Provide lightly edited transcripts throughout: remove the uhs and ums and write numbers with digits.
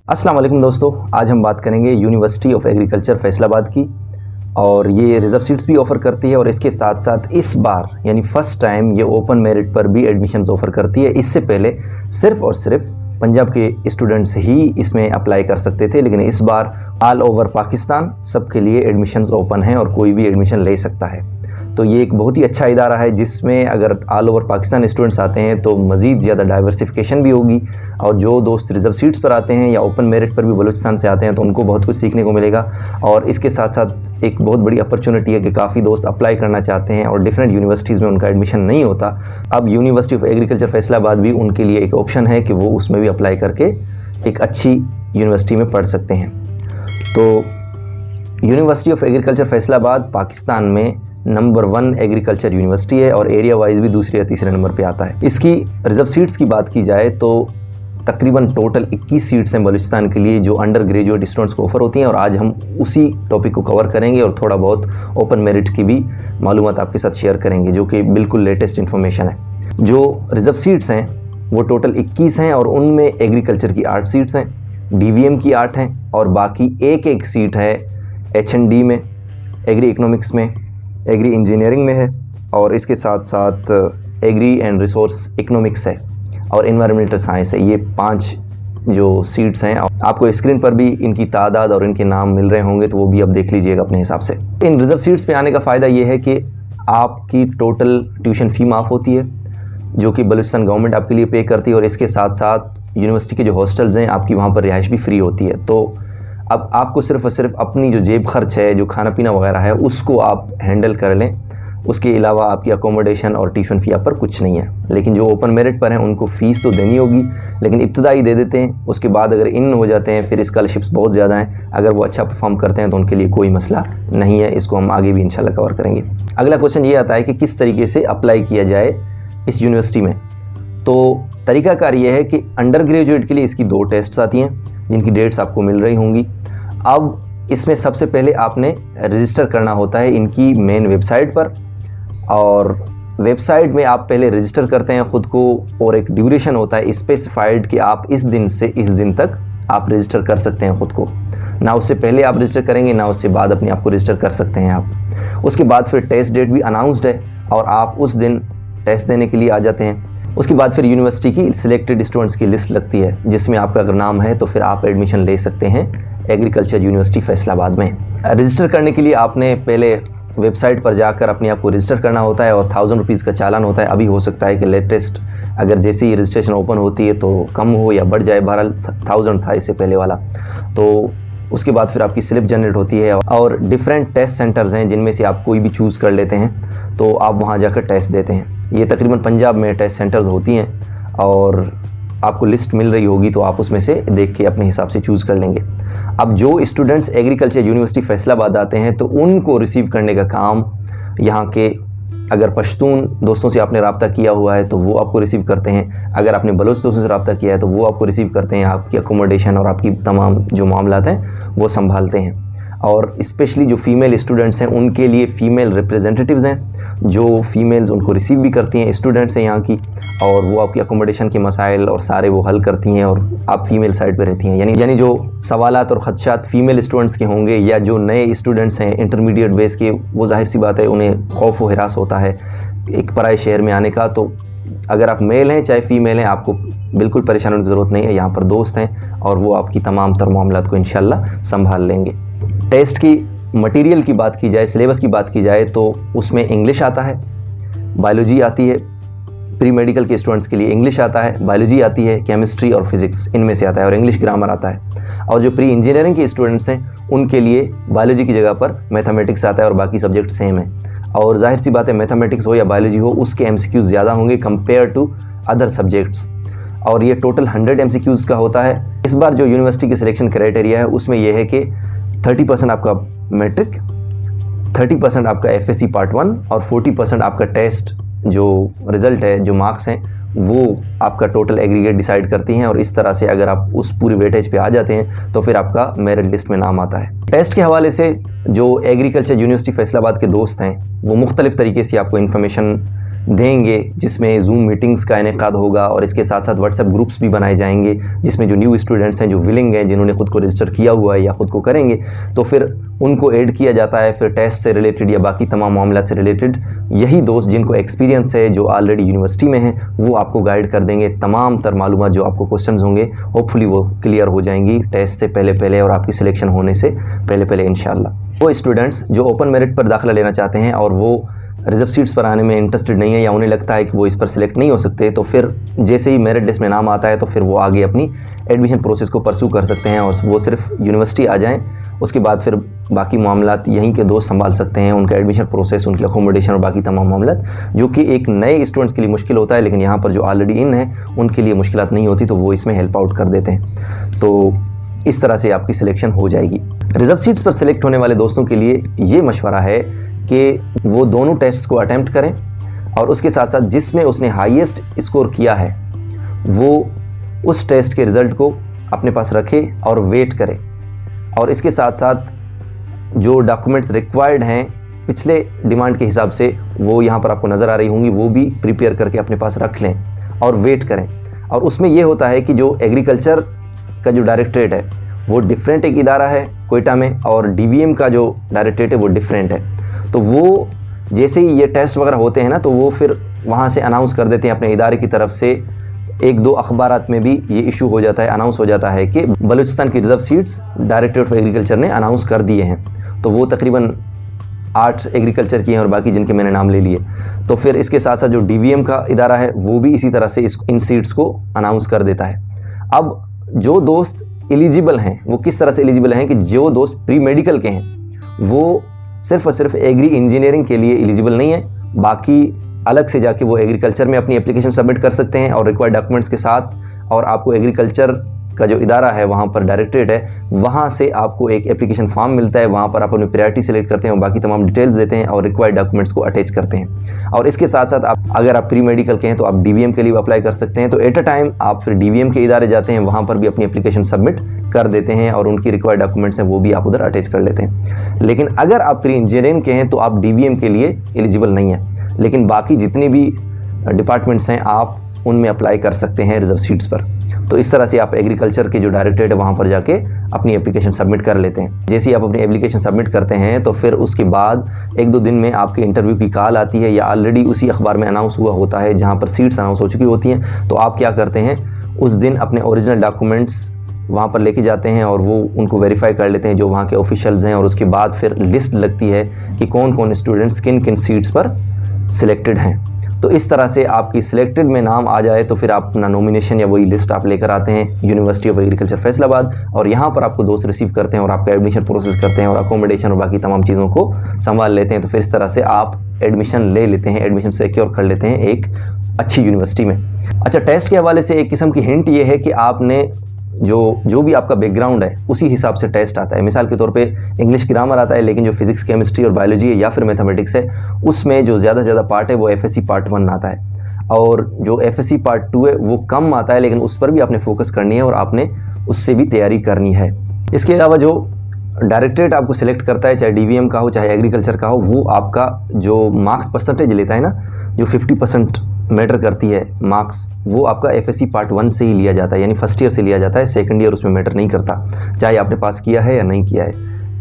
अस्सलाम वालेकुम दोस्तों, आज हम बात करेंगे यूनिवर्सिटी ऑफ एग्रीकल्चर फैसलाबाद की। और ये रिजर्व सीट्स भी ऑफ़र करती है और इसके साथ साथ इस बार यानी फ़र्स्ट टाइम ये ओपन मेरिट पर भी एडमिशन्स ऑफ़र करती है। इससे पहले सिर्फ़ और सिर्फ पंजाब के स्टूडेंट्स ही इसमें अप्लाई कर सकते थे, लेकिन इस बार ऑल ओवर पाकिस्तान सबके लिए एडमिशन्स ओपन हैं और कोई भी एडमिशन ले सकता है। तो ये एक बहुत ही अच्छा इदारा है जिसमें अगर ऑल ओवर पाकिस्तान स्टूडेंट्स आते हैं तो मज़ीद ज़्यादा डाइवर्सिफिकेशन भी होगी। और जो दोस्त रिजर्व सीट्स पर आते हैं या ओपन मेरिट पर भी बलूचिस्तान से आते हैं तो उनको बहुत कुछ सीखने को मिलेगा। और इसके साथ साथ एक बहुत बड़ी अपॉर्चुनिटी है कि काफ़ी दोस्त अप्लाई करना चाहते हैं और डिफरेंट यूनिवर्सिटीज़ में उनका एडमिशन नहीं होता। अब यूनिवर्सिटी ऑफ एग्रीकल्चर फैसलाबाद भी उनके लिए एक ऑप्शन है कि वो उसमें भी अप्लाई करके एक अच्छी यूनिवर्सिटी में पढ़ सकते हैं। तो university of agriculture Faisalabad Pakistan में नंबर 1 एग्रीकल्चर यूनिवर्सिटी है और एरिया वाइज भी दूसरे या तीसरे नंबर पे आता है। इसकी रिजर्व सीट्स की बात की जाए तो तकरीबन टोटल 21 सीट्स हैं बलूचिस्तान के लिए जो अंडर ग्रेजुएट स्टूडेंट्स को ऑफ़र होती हैं। और आज हम उसी टॉपिक को कवर करेंगे और थोड़ा बहुत ओपन मेरिट की भी मालूमात आपके साथ शेयर करेंगे जो कि बिल्कुल लेटेस्ट इन्फॉर्मेशन है। जो रिजर्व सीट्स हैं वो टोटल 21 हैं और उनमें एग्रीकल्चर की 8 सीट्स हैं, DVM की 8 हैं और बाकी एक सीट है HND में, एग्री इकोनॉमिक्स में, एग्री इंजीनियरिंग में है और इसके साथ साथ एग्री एंड रिसोर्स इकोनॉमिक्स है और एनवायरमेंटल साइंस है। ये 5 जो सीट्स हैं आपको स्क्रीन पर भी इनकी तादाद और इनके नाम मिल रहे होंगे, तो वो भी आप देख लीजिएगा अपने हिसाब से। इन रिजर्व सीट्स पे आने का फ़ायदा ये है कि आपकी टोटल ट्यूशन फ़ी माफ़ होती है जो कि बलूचिस्तान गवर्नमेंट आपके लिए पे करती है और इसके साथ साथ यूनिवर्सिटी के जो हॉस्टल्स हैं आपकी वहाँ पर रिहाइश भी फ्री होती है। तो अब आपको सिर्फ़ और सिर्फ अपनी जो जेब खर्च है, जो खाना पीना वगैरह है, उसको आप हैंडल कर लें। उसके अलावा आपकी अकोमोडेशन और ट्यूशन फ़ी आप पर कुछ नहीं है। लेकिन जो ओपन मेरिट पर हैं उनको फ़ीस तो देनी होगी, लेकिन इब्तदाई दे देते हैं। उसके बाद अगर इन हो जाते हैं फिर स्कॉलरशिप्स बहुत ज़्यादा हैं। अगर वो अच्छा परफॉर्म करते हैं तो उनके लिए कोई मसला नहीं है। इसको हम आगे भी इंशाल्लाह कवर करेंगे। अगला क्वेश्चन ये आता है कि किस तरीके से अप्लाई किया जाए इस यूनिवर्सिटी में। तो तरीक़ाकार ये है कि अंडर ग्रेजुएट के लिए इसकी 2 टेस्ट्स आती हैं जिनकी डेट्स आपको मिल रही होंगी। अब इसमें सबसे पहले आपने रजिस्टर करना होता है इनकी मेन वेबसाइट पर और वेबसाइट में आप पहले रजिस्टर करते हैं ख़ुद को और एक ड्यूरेशन होता है स्पेसिफाइड कि आप इस दिन से इस दिन तक आप रजिस्टर कर सकते हैं ख़ुद को। ना उससे पहले आप रजिस्टर करेंगे ना उससे बाद अपने आप को रजिस्टर कर सकते हैं आप। उसके बाद फिर टेस्ट डेट भी अनाउंस्ड है और आप उस दिन टेस्ट देने के लिए आ जाते हैं। उसके बाद फिर यूनिवर्सिटी की सिलेक्टेड स्टूडेंट्स की लिस्ट लगती है जिसमें आपका अगर नाम है तो फिर आप एडमिशन ले सकते हैं एग्रीकल्चर यूनिवर्सिटी फैसलाबाद में। रजिस्टर करने के लिए आपने पहले वेबसाइट पर जाकर अपने आप को रजिस्टर करना होता है और 1000 रुपीज़ का चालान होता है। अभी हो सकता है कि लेटेस्ट अगर जैसे ही रजिस्ट्रेशन ओपन होती है तो कम हो या बढ़ जाए, बहरहाल 1000 था इससे पहले वाला। तो उसके बाद फिर आपकी स्लिप जनरेट होती है और डिफरेंट टेस्ट सेंटर्स हैं जिनमें से आप कोई भी चूज़ कर लेते हैं तो आप वहाँ जाकर टेस्ट देते हैं। ये तकरीबन पंजाब में टेस्ट सेंटर्स होती हैं और आपको लिस्ट मिल रही होगी तो आप उसमें से देख के अपने हिसाब से चूज़ कर लेंगे। अब जो स्टूडेंट्स एग्रीकल्चर यूनिवर्सिटी फैसलाबाद आते हैं तो उनको रिसीव करने का काम यहाँ के अगर पश्तून दोस्तों से आपने रब्ता किया हुआ है तो वो आपको रिसीव करते हैं। अगर आपने बलोच दोस्तों से रब्ता किया है तो वो आपको रिसीव करते हैं। आपकी अकोमोडेशन और आपकी तमाम जो मामलात हैं वो संभालते हैं। और स्पेशली जो फ़ीमेल स्टूडेंट्स हैं उनके लिए फ़ीमेल रिप्रेजेंटेटिव्स हैं जो फ़ीमेल्स उनको रिसीव भी करती हैं, स्टूडेंट्स हैं यहाँ की, और वो आपकी अकोमोडेशन के मसाइल और सारे वो हल करती हैं और आप फ़ीमेल साइड पे रहती हैं। यानी जो सवालात और ख़दशात फ़ीमेल स्टूडेंट्स के होंगे या जो नए स्टूडेंट्स हैं इंटरमीडिएट बेस के, वो जाहिर सी बात है उन्हें खौफ व हिरास होता है एक पराए शहर में आने का। तो अगर आप मेल हैं चाहे फ़ीमेल हैं आपको बिल्कुल परेशान होने की ज़रूरत नहीं है। यहाँ पर दोस्त हैं और वो आपकी तमाम तर मामलात को इंशाल्लाह संभाल लेंगे। टेस्ट की मटेरियल की बात की जाए, सिलेबस की बात की जाए तो उसमें इंग्लिश आता है, बायोलॉजी आती है, प्री मेडिकल के स्टूडेंट्स के लिए इंग्लिश आता है, बायोलॉजी आती है, केमिस्ट्री और फिज़िक्स इनमें से आता है और इंग्लिश ग्रामर आता है। और जो प्री इंजीनियरिंग के स्टूडेंट्स हैं उनके लिए बायोलॉजी की जगह पर मैथमेटिक्स आता है और बाकी सब्जेक्ट सेम है। और जाहिर सी बात है मैथमेटिक्स हो या बायोलॉजी हो उसके MCQs ज़्यादा होंगे कंपेयर टू अदर सब्जेक्ट्स और ये टोटल 100 MCQs का होता है। इस बार जो यूनिवर्सिटी की सिलेक्शन क्राइटेरिया है उसमें यह है कि 30% आपका मैट्रिक, 30% आपका FSC पार्ट 1 और 40% आपका टेस्ट जो रिज़ल्ट है, जो मार्क्स हैं, वो आपका टोटल एग्रीगेट डिसाइड करती हैं। और इस तरह से अगर आप उस पूरी वेटेज पे आ जाते हैं तो फिर आपका मेरिट लिस्ट में नाम आता है। टेस्ट के हवाले से जो एग्रीकल्चर यूनिवर्सिटी फैसलाबाद के दोस्त हैं वो मुख्तलिफ़ तरीके से आपको इन्फॉर्मेशन देंगे जिसमें जूम मीटिंग्स का इनेकाद होगा और इसके साथ साथ व्हाट्सएप ग्रुप्स भी बनाए जाएंगे जिसमें जो न्यू स्टूडेंट्स हैं, जो विलिंग हैं, जिन्होंने खुद को रजिस्टर किया हुआ है या खुद को करेंगे, तो फिर उनको ऐड किया जाता है। फिर टेस्ट से रिलेटेड या बाकी तमाम मामला से रिलेटेड यही दोस्त जिनको एक्सपीरियंस है, जो ऑलरेडी यूनिवर्सिटी में हैं, वो आपको गाइड कर देंगे। तमाम तर मालूमात जो आपको क्वेश्चंस होंगे होपफुली वो क्लियर हो जाएंगी टेस्ट से पहले और आपकी सिलेक्शन होने से पहले इंशाल्लाह। वो स्टूडेंट्स जो ओपन मेरिट पर दाखिला लेना चाहते हैं और वो रिजर्व सीट्स पर आने में इंटरेस्टेड नहीं है या उन्हें लगता है कि वो इस पर सिलेक्ट नहीं हो सकते, तो फिर जैसे ही मेरिट लिस्ट में नाम आता है तो फिर वो आगे अपनी एडमिशन प्रोसेस को परस्यू कर सकते हैं और वो सिर्फ यूनिवर्सिटी आ जाएं, उसके बाद फिर बाकी मामलात यहीं के दोस्त संभाल सकते हैं, उनका एडमिशन प्रोसेस, उनकी अकोमोडेशन और बाकी तमाम मामलात, जो कि एक नए स्टूडेंट्स के लिए मुश्किल होता है, लेकिन यहाँ पर जो ऑलरेडी इन है उनके लिए मुश्किलात नहीं होती, तो वो इसमें हेल्प आउट कर देते हैं। तो इस तरह से आपकी सिलेक्शन हो जाएगी। रिजर्व सीट्स पर सिलेक्ट होने वाले दोस्तों के लिए ये मशवरा है कि वो दोनों टेस्ट को अटेम्प्ट करें और उसके साथ साथ जिसमें उसने हाईएस्ट स्कोर किया है वो उस टेस्ट के रिज़ल्ट को अपने पास रखें और वेट करें, और इसके साथ साथ जो डॉक्यूमेंट्स रिक्वायर्ड हैं पिछले डिमांड के हिसाब से वो यहाँ पर आपको नज़र आ रही होंगी, वो भी प्रिपेयर करके अपने पास रख लें और वेट करें। और उसमें ये होता है कि जो एग्रीकल्चर का जो डायरेक्टरेट है वो डिफरेंट एक इदारा है कोयटा में, और डीवीएम का जो डायरेक्टरेट है वो डिफरेंट है। तो वो जैसे ही ये टेस्ट वगैरह होते हैं ना, तो वो फिर वहाँ से अनाउंस कर देते हैं अपने इदारे की तरफ से। एक दो अखबारात में भी ये इशू हो जाता है, अनाउंस हो जाता है कि बलूचिस्तान की reserve seats directorate of agriculture ने अनाउंस कर दिए हैं। तो वो तकरीबन 8 एग्रीकल्चर की हैं और बाकी जिनके मैंने नाम ले लिए। तो फिर इसके साथ साथ जो डीवीएम का इदारा है वो भी इसी तरह से इन सीट्स को अनाउंस कर देता है। अब जो दोस्त एलिजिबल हैं वो किस तरह से एलिजिबल हैं कि जो दोस्त प्री मेडिकल के हैं वो सिर्फ और सिर्फ एग्री इंजीनियरिंग के लिए एलिजिबल नहीं है, बाकी अलग से जाके वो एग्रीकल्चर में अपनी एप्लीकेशन सबमिट कर सकते हैं और रिक्वायर्ड डॉक्यूमेंट्स के साथ, और आपको एग्रीकल्चर का जो इदारा है वहाँ पर डायरेक्टरेट है, वहाँ से आपको एक एप्लीकेशन फॉर्म मिलता है, वहाँ पर आप अपनी प्रायोरिटी सेलेक्ट करते हैं और बाकी तमाम डिटेल्स देते हैं और रिक्वायर्ड डॉक्यूमेंट्स को अटैच करते हैं। और इसके साथ साथ आप अगर आप प्री मेडिकल के हैं तो आप डीवीएम के लिए अप्लाई कर सकते हैं। तो एट अ टाइम आप फिर डीवीएम के इदारे जाते हैं, वहाँ पर भी अपनी एप्लीकेशन सबमिट कर देते हैं और उनकी रिक्वायर्ड डॉक्यूमेंट्स हैं वो भी आप उधर अटैच कर लेते हैं। लेकिन अगर आप प्री इंजीनियरिंग के हैं तो आप डीवीएम के लिए एलिजिबल नहीं है, लेकिन बाकी जितने भी डिपार्टमेंट्स हैं आप उनमें अप्लाई कर सकते हैं रिजर्व सीट्स पर। तो इस तरह से आप एग्रीकल्चर के जो डायरेक्टरेट है वहाँ पर जाके अपनी एप्लीकेशन सबमिट कर लेते हैं। जैसे ही आप अपनी एप्लीकेशन सबमिट करते हैं तो फिर उसके बाद 1-2 दिन में आपके इंटरव्यू की कॉल आती है, या ऑलरेडी उसी अखबार में अनाउंस हुआ होता है जहाँ पर सीट्स अनाउंस हो चुकी होती हैं। तो आप क्या करते हैं, उस दिन अपने ओरिजिनल डॉक्यूमेंट्स वहाँ पर लेके जाते हैं और वो उनको वेरीफाई कर लेते हैं जो वहाँ के ऑफिशियल्स हैं, और उसके बाद फिर लिस्ट लगती है कि कौन कौन स्टूडेंट्स किन किन सीट्स पर सिलेक्टेड हैं। तो इस तरह से आपकी सिलेक्टेड में नाम आ जाए तो फिर आप अपना नॉमिनेशन या वही लिस्ट आप लेकर आते हैं यूनिवर्सिटी ऑफ एग्रीकल्चर फैसलाबाद, और यहाँ पर आपको दोस्त रिसीव करते हैं और आपका एडमिशन प्रोसेस करते हैं और अकोमोडेशन और बाकी तमाम चीज़ों को संभाल लेते हैं। तो फिर इस तरह से आप एडमिशन ले लेते हैं, एडमिशन सिक्योर कर लेते हैं एक अच्छी यूनिवर्सिटी में। अच्छा, टेस्ट के हवाले से एक किस्म की हिंट ये है कि आपने जो भी आपका बैकग्राउंड है उसी हिसाब से टेस्ट आता है। मिसाल के तौर पे इंग्लिश ग्रामर आता है, लेकिन जो फिजिक्स, केमिस्ट्री और बायोलॉजी है या फिर मैथमेटिक्स है उसमें जो ज़्यादा से ज़्यादा पार्ट है वो एफएससी पार्ट 1 आता है, और जो एफएससी पार्ट 2 है वो कम आता है, लेकिन उस पर भी आपने फोकस करनी है और आपने उससे भी तैयारी करनी है। इसके अलावा जो डायरेक्टरेट आपको सिलेक्ट करता है, चाहे डीवीएम का हो चाहे एग्रीकल्चर का हो, वो आपका जो मार्क्स परसेंटेज लेता है ना, जो 50% मैटर करती है मार्क्स, वो आपका एफएससी पार्ट 1 से ही लिया जाता है, यानी फर्स्ट ईयर से लिया जाता है। सेकंड ईयर उसमें मैटर नहीं करता, चाहे आपने पास किया है या नहीं किया है,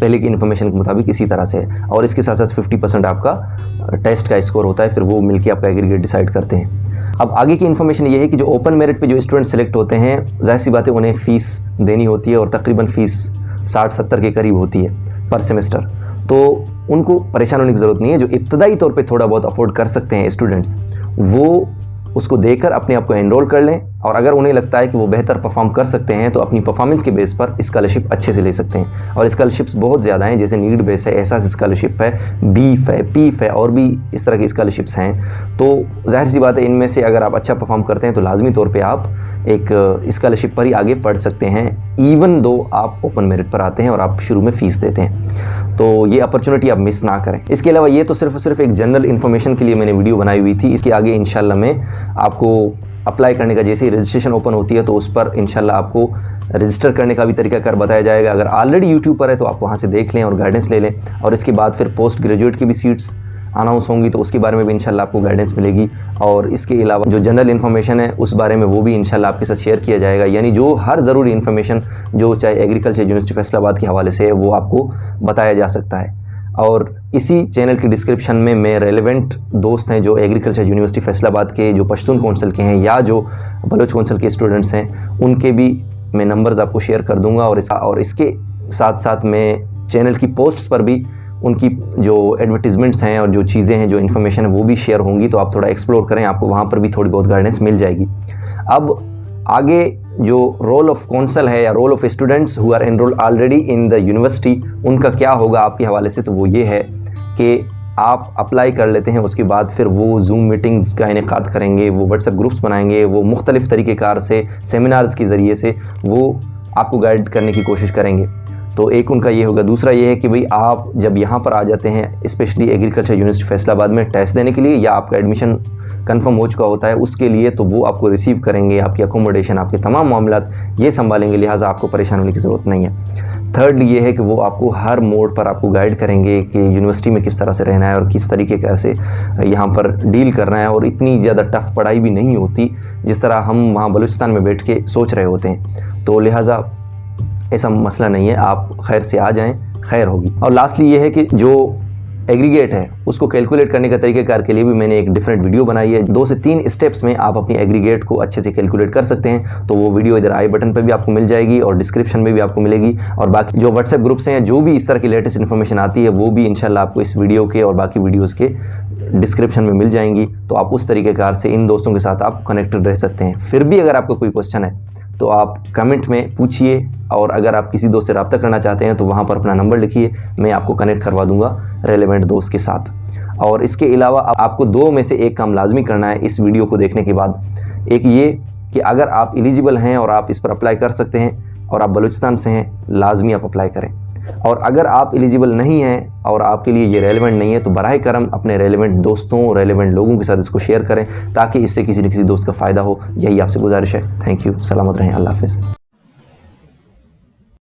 पहले की इन्फॉर्मेशन के मुताबिक इसी तरह से है। और इसके साथ साथ 50% आपका टेस्ट का स्कोर होता है, फिर वो मिलके आपका एग्रीगेट डिसाइड करते हैं। अब आगे की इन्फॉर्मेशन ये है कि जो ओपन मेरिट पे जो स्टूडेंट सेलेक्ट होते हैं, जाहिर सी बात है उन्हें फ़ीस देनी होती है, और तकरीबन फ़ीस 60-70 के करीब होती है पर सेमेस्टर। तो उनको परेशान होने की ज़रूरत नहीं है। जो इब्तदाई तौर पे थोड़ा बहुत अफोर्ड कर सकते हैं स्टूडेंट्स, वो उसको देकर अपने आप को एनरोल कर लें, और अगर उन्हें लगता है कि वो बेहतर परफॉर्म कर सकते हैं तो अपनी परफॉर्मेंस के बेस पर स्कॉलरशिप अच्छे से ले सकते हैं। और स्कॉलरशिप्स बहुत ज़्यादा हैं, जैसे नीड बेस है, एहसास स्कॉलरशिप है, बीफ है, पीफ है, और भी इस तरह की स्कॉलरशिप्स हैं। तो जाहिर सी बात है इनमें से अगर आप अच्छा परफॉर्म करते हैं तो लाजमी तौर पर आप एक स्कॉलरशिप पर ही आगे पढ़ सकते हैं, इवन दो आप ओपन मेरिट पर आते हैं और आप शुरू में फ़ीस देते हैं। तो ये अपॉर्चुनिटी आप मिस ना करें। इसके अलावा ये तो सिर्फ एक जनरल इन्फॉर्मेशन के लिए मैंने वीडियो बनाई हुई थी। इसके आगे इंशाल्लाह मैं आपको अप्लाई करने का, जैसे ही रजिस्ट्रेशन ओपन होती है तो उस पर इंशाल्लाह आपको रजिस्टर करने का भी तरीकाकार बताया जाएगा। अगर ऑलरेडी यूट्यूब पर है तो आप वहाँ से देख लें और गाइडेंस ले लें। और इसके बाद फिर पोस्ट ग्रेजुएट की भी सीट्स अनाउंस होंगी तो उसके बारे में भी इंशाल्लाह आपको गाइडेंस मिलेगी। और इसके अलावा जो जनरल इन्फॉर्मेशन है उस बारे में वो भी इंशाल्लाह आपके साथ शेयर किया जाएगा, यानी जो हर ज़रूरी इन्फॉर्मेशन जो चाहे एग्रीकल्चर यूनिवर्सिटी फैसलाबाद के हवाले से है वो आपको बताया जा सकता है। और इसी चैनल की डिस्क्रिप्शन में मैं रेलेवेंट दोस्त हैं जो एग्रीकल्चर यूनिवर्सिटी फैसलाबाद के, जो पश्तून कौंसल के हैं या जो बलोच कौंसल के स्टूडेंट्स हैं, उनके भी मैं नंबर्स आपको शेयर कर दूंगा। और इसके साथ साथ मैं चैनल की पोस्ट्स पर भी उनकी जो एडवर्टीज़मेंट्स हैं और जो चीज़ें हैं, जो इन्फॉर्मेशन है वो भी शेयर होंगी, तो आप थोड़ा एक्सप्लोर करें, आपको वहाँ पर भी थोड़ी बहुत गाइडेंस मिल जाएगी। अब आगे जो रोल ऑफ कौंसल है या role of students who are enrolled already in the university, उनका क्या होगा आपके हवाले से, तो वो ये है कि आप अप्लाई कर लेते हैं, उसके बाद फिर वो जूम मीटिंग्स का इनेकाद करेंगे, वो व्हाट्सएप ग्रुप्स बनाएंगे, वो मुख्तलिफ़ तरीक़ेकार से सेमिनार्स के ज़रिए से वो आपको गाइड करने की कोशिश करेंगे। तो एक उनका ये होगा। दूसरा ये है कि भाई आप जब यहाँ पर आ जाते हैं स्पेशली एग्रीकल्चर यूनिवर्सिटी फैसलाबाद में टेस्ट देने के लिए या आपका एडमिशन कंफर्म हो चुका होता है उसके लिए, तो वो आपको रिसीव करेंगे, आपकी अकोमोडेशन, आपके तमाम मामलात ये संभालेंगे, लिहाजा आपको परेशान होने की ज़रूरत नहीं है। थर्ड ये है कि वो आपको हर मोड पर आपको गाइड करेंगे कि यूनिवर्सिटी में किस तरह से रहना है और किस तरीके से यहाँ पर डील करना है। और इतनी ज़्यादा टफ़ पढ़ाई भी नहीं होती जिस तरह हम वहाँ बलूचिस्तान में बैठ के सोच रहे होते हैं, तो लिहाजा ऐसा मसला नहीं है, आप खैर से आ जाएं, खैर होगी। और लास्टली ये है कि जो एग्रीगेट है उसको कैलकुलेट करने का तरीक़ेकार के लिए भी मैंने एक डिफरेंट वीडियो बनाई है। 2 से 3 स्टेप्स में आप अपनी एग्रीगेट को अच्छे से कैलकुलेट कर सकते हैं, तो वो वीडियो इधर आई बटन पर भी आपको मिल जाएगी और डिस्क्रिप्शन में भी आपको मिलेगी। और बाकी जो व्हाट्सएप ग्रुप्स हैं, जो भी इस तरह की लेटेस्ट इन्फॉर्मेशन आती है वो भी इंशाल्लाह आपको इस वीडियो के और बाकी वीडियोज़ के डिस्क्रिप्शन में मिल जाएंगी, तो आप उस तरीक़ेकार से इन दोस्तों के साथ आप कनेक्टेड रह सकते हैं। फिर भी अगर आपका कोई क्वेश्चन है तो आप कमेंट में पूछिए, और अगर आप किसी दोस्त से रब्ता करना चाहते हैं तो वहाँ पर अपना नंबर लिखिए, मैं आपको कनेक्ट करवा दूंगा रेलेवेंट दोस्त के साथ। और इसके अलावा आपको 2 में से एक काम लाजमी करना है इस वीडियो को देखने के बाद। एक ये कि अगर आप एलिजिबल हैं और आप इस पर अप्लाई कर सकते हैं और आप बलूचिस्तान से हैं, लाजमी आप अप्लाई करें। और अगर आप एलिजिबल नहीं हैं और आपके लिए ये रेलेवेंट नहीं है तो बराह करम अपने रेलेवेंट दोस्तों, रेलेवेंट लोगों के साथ इसको शेयर करें ताकि इससे किसी न किसी दोस्त का फ़ायदा हो। यही आपसे गुजारिश है। थैंक यू, सलामत रहें, अल्लाह हाफ़िज़।